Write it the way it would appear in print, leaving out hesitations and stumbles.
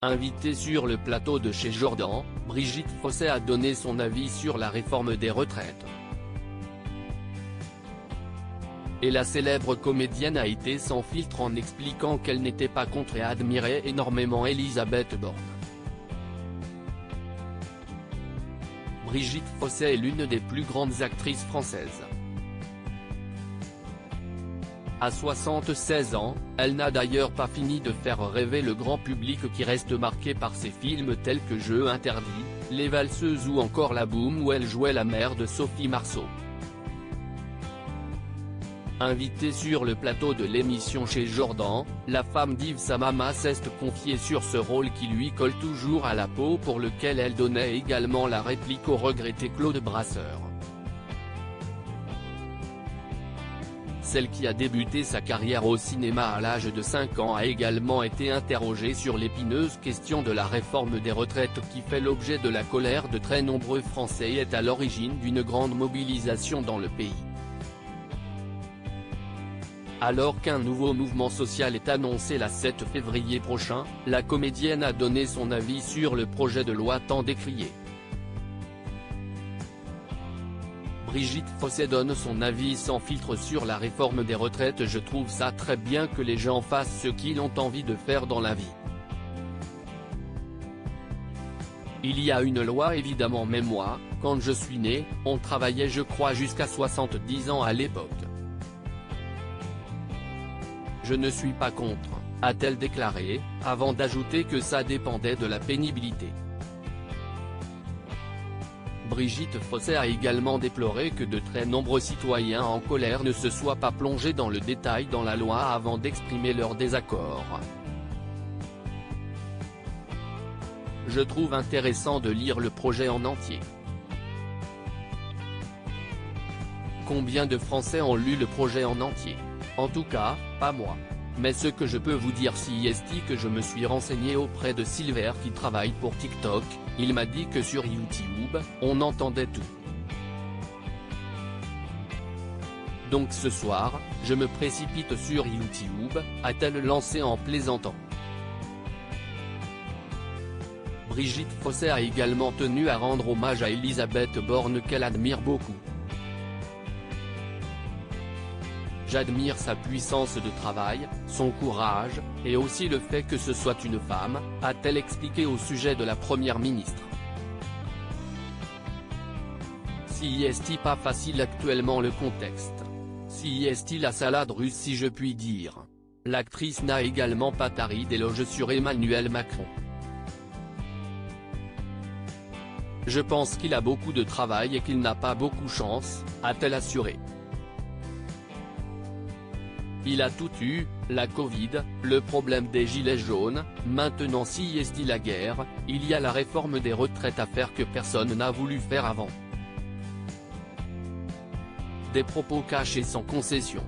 Invitée sur le plateau de Chez Jordan, Brigitte Fossey a donné son avis sur la réforme des retraites. Et la célèbre comédienne a été sans filtre en expliquant qu'elle n'était pas contre et admirait énormément Elisabeth Borne. Brigitte Fossey est l'une des plus grandes actrices françaises. À 76 ans, elle n'a d'ailleurs pas fini de faire rêver le grand public qui reste marqué par ses films tels que Jeux interdits, Les Valseuses ou encore La Boum où elle jouait la mère de Sophie Marceau. Invitée sur le plateau de l'émission Chez Jordan, la femme d'Yves Samama s'est confiée sur ce rôle qui lui colle toujours à la peau pour lequel elle donnait également la réplique au regretté Claude Brasseur. Celle qui a débuté sa carrière au cinéma à l'âge de 5 ans a également été interrogée sur l'épineuse question de la réforme des retraites qui fait l'objet de la colère de très nombreux Français et est à l'origine d'une grande mobilisation dans le pays. Alors qu'un nouveau mouvement social est annoncé le 7 février prochain, la comédienne a donné son avis sur le projet de loi tant décrié. Brigitte Fossey donne son avis sans filtre sur la réforme des retraites. Je trouve ça très bien que les gens fassent ce qu'ils ont envie de faire dans la vie. Il y a une loi évidemment, mais moi, quand je suis né, on travaillait je crois jusqu'à 70 ans à l'époque. Je ne suis pas contre, a-t-elle déclaré, avant d'ajouter que ça dépendait de la pénibilité. Brigitte Fossey a également déploré que de très nombreux citoyens en colère ne se soient pas plongés dans le détail dans la loi avant d'exprimer leur désaccord. Je trouve intéressant de lire le projet en entier. Combien de Français ont lu le projet en entier? En tout cas, pas moi. Mais ce que je peux vous dire c'est que je me suis renseigné auprès de Silver qui travaille pour TikTok, il m'a dit que sur YouTube, on entendait tout. Donc ce soir, je me précipite sur YouTube, a-t-elle lancé en plaisantant. Brigitte Fossey a également tenu à rendre hommage à Elisabeth Borne qu'elle admire beaucoup. J'admire sa puissance de travail, son courage, et aussi le fait que ce soit une femme, a-t-elle expliqué au sujet de la première ministre. Si est pas facile actuellement le contexte. Si est la salade russe si je puis dire. L'actrice n'a également pas tari d'éloges sur Emmanuel Macron. Je pense qu'il a beaucoup de travail et qu'il n'a pas beaucoup chance, a-t-elle assuré. Il a tout eu, la Covid, le problème des gilets jaunes, maintenant si est la guerre, il y a la réforme des retraites à faire que personne n'a voulu faire avant. Des propos cachés sans concession.